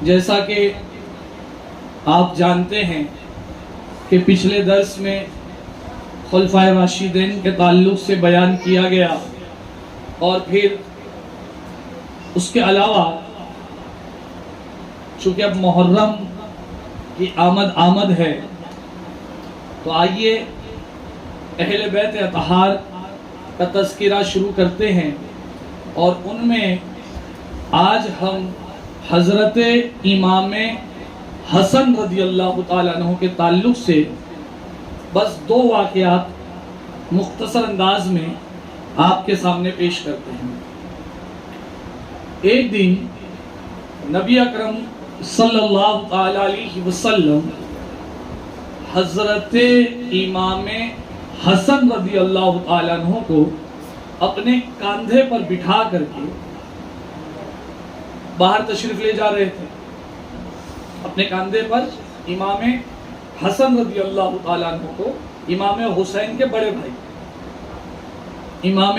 جیسا کہ آپ جانتے ہیں کہ پچھلے درس میں خلفائے راشدین کے تعلق سے بیان کیا گیا، اور پھر اس کے علاوہ چونکہ اب محرم کی آمد ہے، تو آئیے اہل بیت اطہار کا تذکرہ شروع کرتے ہیں، اور ان میں آج ہم حضرت امام حسن رضی اللہ تعالیٰ عنہ کے تعلق سے بس 2 واقعات مختصر انداز میں آپ کے سامنے پیش کرتے ہیں۔ ایک دن نبی اکرم صلی اللہ تعالیٰ علیہ وسلم حضرت امام حسن رضی اللہ تعالیٰ عنہ کو اپنے کاندھے پر بٹھا کر کے باہر تشریف لے جا رہے تھے۔ اپنے کاندھے پر امام حسن رضی اللہ تعالیٰ عنہ کو، امام حسین کے بڑے بھائی، امام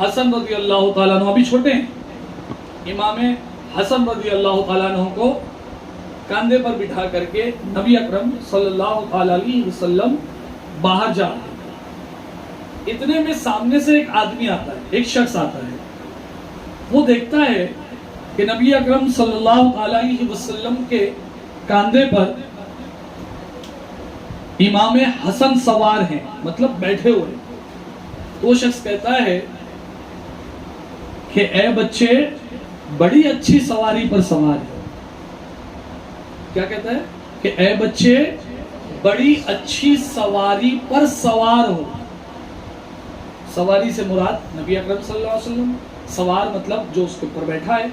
حسن رضی اللہ تعالیٰ عنہ ابھی چھوٹے ہیں، امام حسن رضی اللہ تعالیٰ عنہ کو کاندھے پر بٹھا کر کے نبی اکرم صلی اللہ تعالیٰ علیہ وسلم باہر جا رہے ہیں۔ اتنے میں سامنے سے ایک آدمی آتا ہے، ایک شخص آتا ہے، وہ دیکھتا ہے کہ نبی اکرم صلی اللہ تعالیٰ علیہ وسلم کے کاندھے پر امام حسن سوار ہیں، مطلب بیٹھے ہوئے۔ تو وہ شخص کہتا ہے کہ اے بچے، بڑی اچھی سواری پر سوار ہے۔ کیا کہتا ہے؟ کہ اے بچے، بڑی اچھی سواری پر سوار ہو۔ سواری سے مراد نبی اکرم صلی اللہ علیہ وسلم، سوار مطلب جو اس کے اوپر بیٹھا ہے،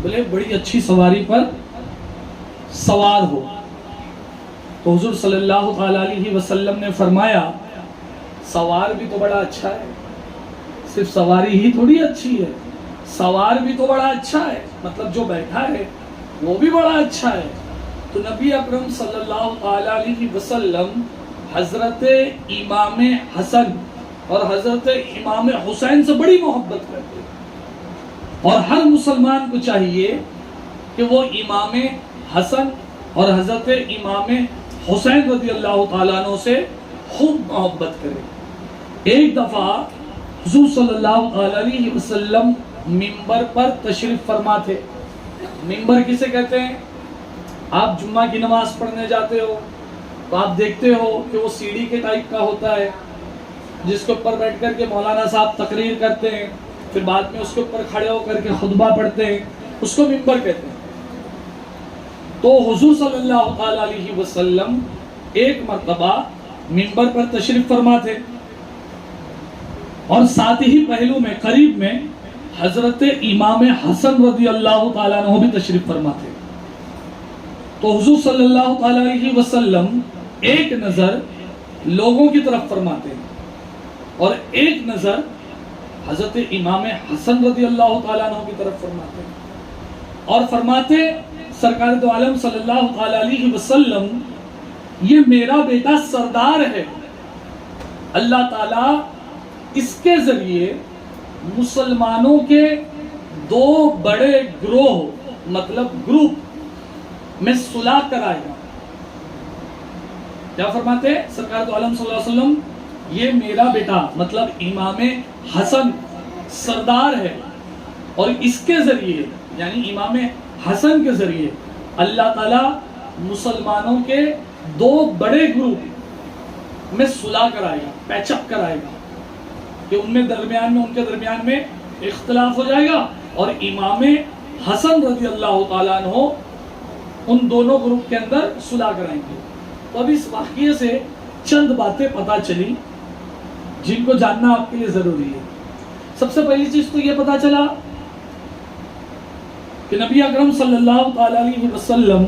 بولے بڑی اچھی سواری پر سوار ہو۔ تو حضور صلی اللہ علیہ وسلم نے فرمایا، سوار بھی تو بڑا اچھا ہے، صرف سواری ہی تھوڑی اچھی ہے، سوار بھی تو بڑا اچھا ہے، مطلب جو بیٹھا ہے وہ بھی بڑا اچھا ہے۔ تو نبی اکرم صلی اللہ علیہ وسلم حضرت امام حسن اور حضرت امام حسین سے بڑی محبت کرتے ہیں، اور ہر مسلمان کو چاہیے کہ وہ امام حسن اور حضرت امام حسین رضی اللہ تعالیٰ عنہ سے خوب محبت کرے۔ ایک دفعہ حضور صلی اللہ علیہ وسلم منبر پر تشریف فرما تھے۔ منبر کسے کہتے ہیں؟ آپ جمعہ کی نماز پڑھنے جاتے ہو تو آپ دیکھتے ہو کہ وہ سیڑھی کے ٹائپ کا ہوتا ہے، جس کے اوپر بیٹھ کر کے مولانا صاحب تقریر کرتے ہیں، پھر بعد میں اس کے اوپر کھڑے ہو کر کے خطبہ پڑھتے ہیں، اس کو منبر کہتے ہیں۔ تو حضور صلی اللہ علیہ وسلم ایک مرتبہ منبر پر تشریف فرما تھے، اور ساتھ ہی پہلو میں قریب میں حضرت امام حسن رضی اللہ تعالیٰ عنہ بھی تشریف فرما تھے۔ تو حضور صلی اللہ علیہ وسلم ایک نظر لوگوں کی طرف فرماتے ہیں، اور ایک نظر حضرت امام حسن رضی اللہ تعالیٰ عنہ کی طرف فرماتے ہیں، اور فرماتے سرکار دو عالم صلی اللہ علیہ وسلم، یہ میرا بیٹا سردار ہے، اللہ تعالیٰ اس کے ذریعے مسلمانوں کے 2 بڑے گروہ مطلب گروپ میں صلح کرائے گا۔ کیا فرماتے ہیں سرکار دو عالم صلی اللہ علیہ وسلم؟ یہ میرا بیٹا مطلب امام حسن سردار ہے، اور اس کے ذریعے یعنی امام حسن کے ذریعے اللہ تعالیٰ مسلمانوں کے 2 بڑے گروپ میں صلح کرائے گا، پیچ اپ کرائے گا، کہ ان کے درمیان میں اختلاف ہو جائے گا، اور امام حسن رضی اللہ تعالیٰ عنہ ان دونوں گروپ کے اندر صلح کرائیں گے۔ تو اب اس واقعے سے چند باتیں پتہ چلی جن کو جاننا آپ کے لیے ضروری ہے۔ سب سے پہلی چیز تو یہ پتہ چلا کہ نبی اکرم صلی اللہ علیہ وسلم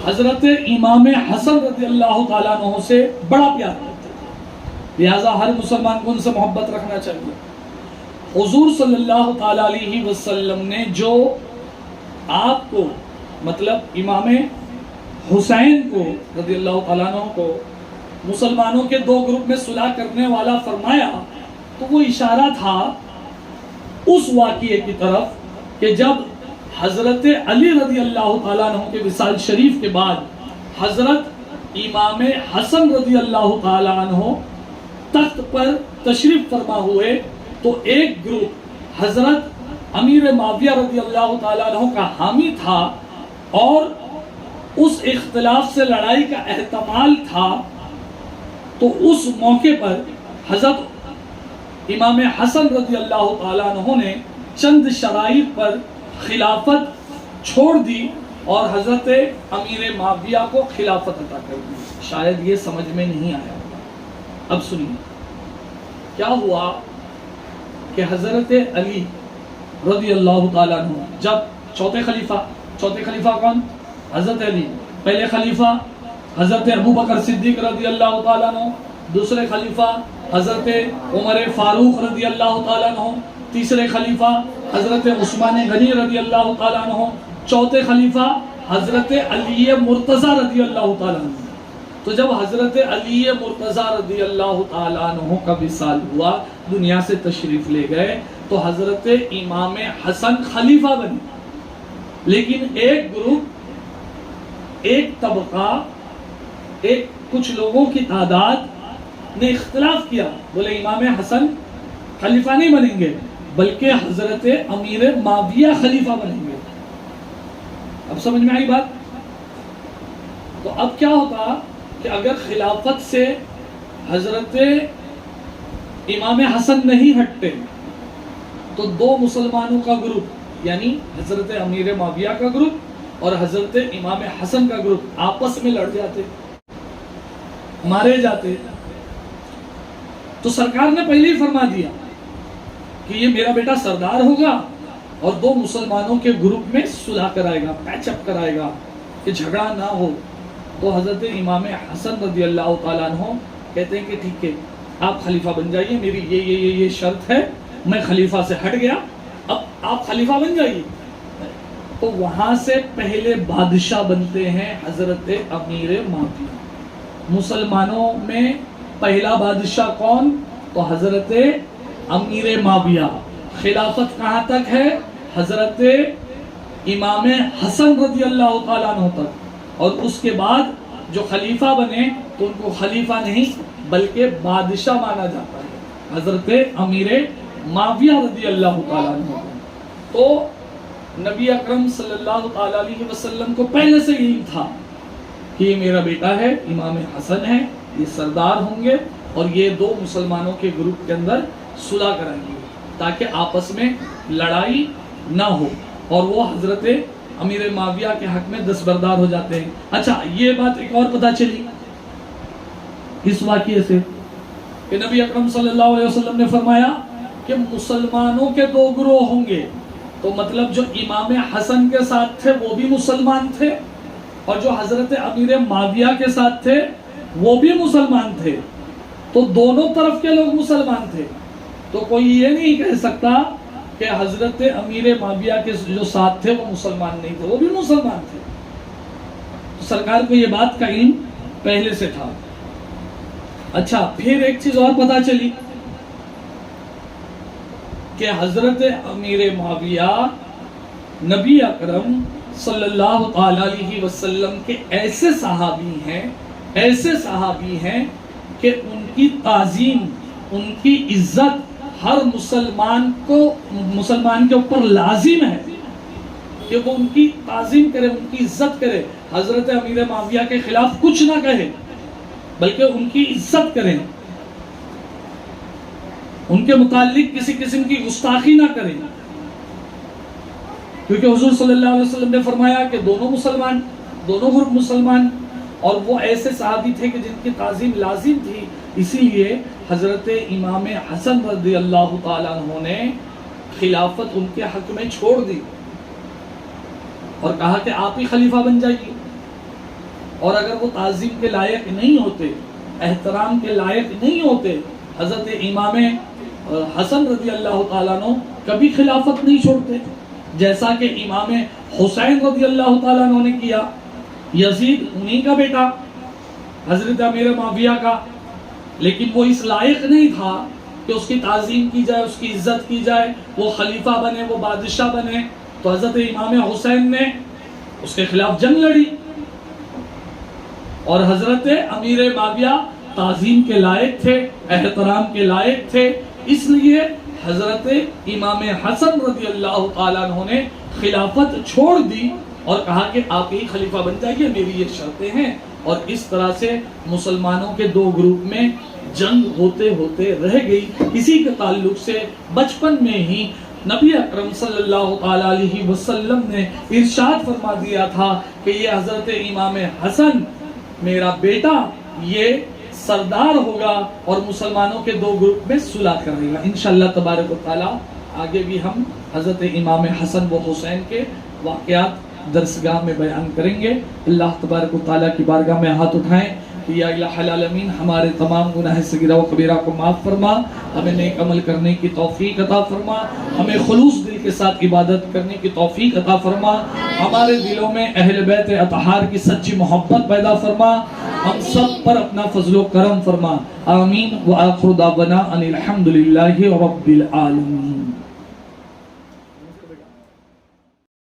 حضرت امام حسن رضی اللہ تعالیٰ عنہ سے بڑا پیار کرتے تھے، لہٰذا ہر مسلمان کو ان سے محبت رکھنا چاہیے۔ حضور صلی اللہ علیہ وسلم نے جو آپ کو مطلب امام حسین کو رضی اللہ تعالیٰ عنہ کو مسلمانوں کے 2 گروپ میں صلح کرنے والا فرمایا، تو وہ اشارہ تھا اس واقعے کی طرف کہ جب حضرت علی رضی اللہ تعالیٰ عنہ کے وصال شریف کے بعد حضرت امام حسن رضی اللہ تعالیٰ عنہ تخت پر تشریف فرما ہوئے تو ایک گروپ حضرت امیر معاویہ رضی اللہ تعالیٰ عنہ کا حامی تھا اور اس اختلاف سے لڑائی کا احتمال تھا، تو اس موقع پر حضرت امام حسن رضی اللہ تعالیٰ عنہ نے چند شرائط پر خلافت چھوڑ دی اور حضرت امیر معاویہ کو خلافت عطا کر دی۔ شاید یہ سمجھ میں نہیں آیا۔ اب سنیے کیا ہوا کہ حضرت علی رضی اللہ تعالیٰ عنہ جب چوتھے خلیفہ کون؟ حضرت علی۔ پہلے خلیفہ حضرت ابو بکر صدیق رضی اللہ تعالیٰ عنہ، دوسرے خلیفہ حضرت عمر فاروق رضی اللہ تعالیٰ عنہ، تیسرے خلیفہ حضرت عثمان غنی رضی اللہ تعالیٰ عنہ، چوتھے خلیفہ حضرت علی مرتضیٰ رضی اللہ تعالیٰ عنہ۔ تو جب حضرت علی مرتضیٰ رضی اللہ تعالیٰ عنہ کا وصال ہوا، دنیا سے تشریف لے گئے، تو حضرت امام حسن خلیفہ بنے، لیکن ایک گروپ، ایک طبقہ، کچھ لوگوں کی تعداد نے اختلاف کیا، بولے امام حسن خلیفہ نہیں بنیں گے بلکہ حضرت امیر معاویہ خلیفہ بنیں گے۔ اب سمجھ میں آئی بات؟ تو اب کیا ہوتا کہ اگر خلافت سے حضرت امام حسن نہیں ہٹتے تو دو مسلمانوں کا گروپ، یعنی حضرت امیر معاویہ کا گروپ اور حضرت امام حسن کا گروپ آپس میں لڑ جاتے، مارے جاتے۔ تو سرکار نے پہلے ہی فرما دیا کہ یہ میرا بیٹا سردار ہوگا اور دو مسلمانوں کے گروپ میں صلح کرائے گا، پیچ اپ کرائے گا کہ جھگڑا نہ ہو۔ تو حضرت امام حسن رضی اللہ تعالیٰ عنہ کہتے ہیں کہ ٹھیک ہے آپ خلیفہ بن جائیے، میری یہ شرط ہے، میں خلیفہ سے ہٹ گیا، اب آپ خلیفہ بن جائیے۔ تو وہاں سے پہلے بادشاہ بنتے ہیں حضرت امیر معاویہ۔ مسلمانوں میں پہلا بادشاہ کون؟ تو حضرت امیر معاویہ۔ خلافت کہاں تک ہے؟ حضرت امام حسن رضی اللہ تعالیٰ عنہ تک، اور اس کے بعد جو خلیفہ بنے تو ان کو خلیفہ نہیں بلکہ بادشاہ مانا جاتا ہے، حضرت امیر معاویہ رضی اللہ تعالیٰ عنہ۔ تو نبی اکرم صلی اللہ تعالیٰ علیہ وسلم کو پہلے سے یہی تھا کہ یہ میرا بیٹا ہے، امام حسن ہے، یہ سردار ہوں گے اور یہ دو مسلمانوں کے گروپ کے اندر صلح کرائیں گے تاکہ آپس میں لڑائی نہ ہو، اور وہ حضرت امیر معاویہ کے حق میں دستبردار ہو جاتے ہیں۔ اچھا یہ بات ایک اور پتہ چلی اس واقعے سے کہ نبی اکرم صلی اللہ علیہ وسلم نے فرمایا کہ مسلمانوں کے دو گروہ ہوں گے، تو مطلب جو امام حسن کے ساتھ تھے وہ بھی مسلمان تھے اور جو حضرت امیر معاویہ کے ساتھ تھے وہ بھی مسلمان تھے، تو دونوں طرف کے لوگ مسلمان تھے۔ تو کوئی یہ نہیں کہہ سکتا کہ حضرت امیر معاویہ کے جو ساتھ تھے وہ مسلمان نہیں تھے، وہ بھی مسلمان تھے۔ تو سرکار کو یہ بات کا علم پہلے سے تھا۔ اچھا پھر ایک چیز اور پتہ چلی کہ حضرت امیر معاویہ نبی اکرم صلی اللہ علیہ وسلم کے ایسے صحابی ہیں کہ ان کی تعظیم، ان کی عزت ہر مسلمان کے اوپر لازم ہے کہ وہ ان کی تعظیم کرے، ان کی عزت کرے، حضرت امیر معاویہ کے خلاف کچھ نہ کہے بلکہ ان کی عزت کریں، ان کے متعلق کسی قسم کی گستاخی نہ کریں، کیونکہ حضور صلی اللہ علیہ وسلم نے فرمایا کہ دونوں گروپ مسلمان، اور وہ ایسے صحابی تھے کہ جن کی تعظیم لازم تھی، اسی لیے حضرت امام حسن رضی اللہ تعالیٰ عنہ نے خلافت ان کے حق میں چھوڑ دی اور کہا کہ آپ ہی خلیفہ بن جائیے، اور اگر وہ تعظیم کے لائق نہیں ہوتے، احترام کے لائق نہیں ہوتے، حضرت امام حسن رضی اللہ تعالیٰ عنہ کبھی خلافت نہیں چھوڑتے، جیسا کہ امام حسین رضی اللہ تعالیٰ عنہ نے کیا۔ یزید انہی کا بیٹا حضرت امیر معاویہ کا، لیکن وہ اس لائق نہیں تھا کہ اس کی تعظیم کی جائے، اس کی عزت کی جائے، وہ خلیفہ بنے، وہ بادشاہ بنے، تو حضرت امام حسین نے اس کے خلاف جنگ لڑی، اور حضرت امیر معاویہ تعظیم کے لائق تھے، احترام کے لائق تھے، اس لیے حضرت امام حسن رضی اللہ تعالیٰ عنہ نے خلافت چھوڑ دی اور کہا کہ آپ ہی خلیفہ بن جائیے، میری یہ شرطیں ہیں. اور اس طرح سے مسلمانوں کے دو گروپ میں جنگ ہوتے ہوتے رہ گئی. اسی کے تعلق سے بچپن میں ہی نبی اکرم صلی اللہ علیہ وسلم نے ارشاد فرما دیا تھا کہ یہ حضرت امام حسن میرا بیٹا یہ سردار ہوگا اور مسلمانوں کے دو گروپ میں صلح کرے گا. انشاءاللہ تبارک و تعالی آگے بھی ہم حضرت امام حسن و حسین کے واقعات درسگاہ میں بیان کریں گے. اللہ تبارک و تعالی کی بارگاہ میں ہاتھ اٹھائیں کہ یا الہ العالمین ہمارے تمام گناہ صغیرہ و کبیرہ کو معاف فرما، ہمیں نیک عمل کرنے کی توفیق عطا فرما، ہمیں خلوص دل کے ساتھ عبادت کرنے کی توفیق عطا فرما، ہمارے دلوں میں اہل بیت اطہار کی سچی محبت پیدا فرما، ہم سب پر اپنا فضل و کرم فرما. آمین. وآخر دعوانا ان الحمدللہ رب العالمین.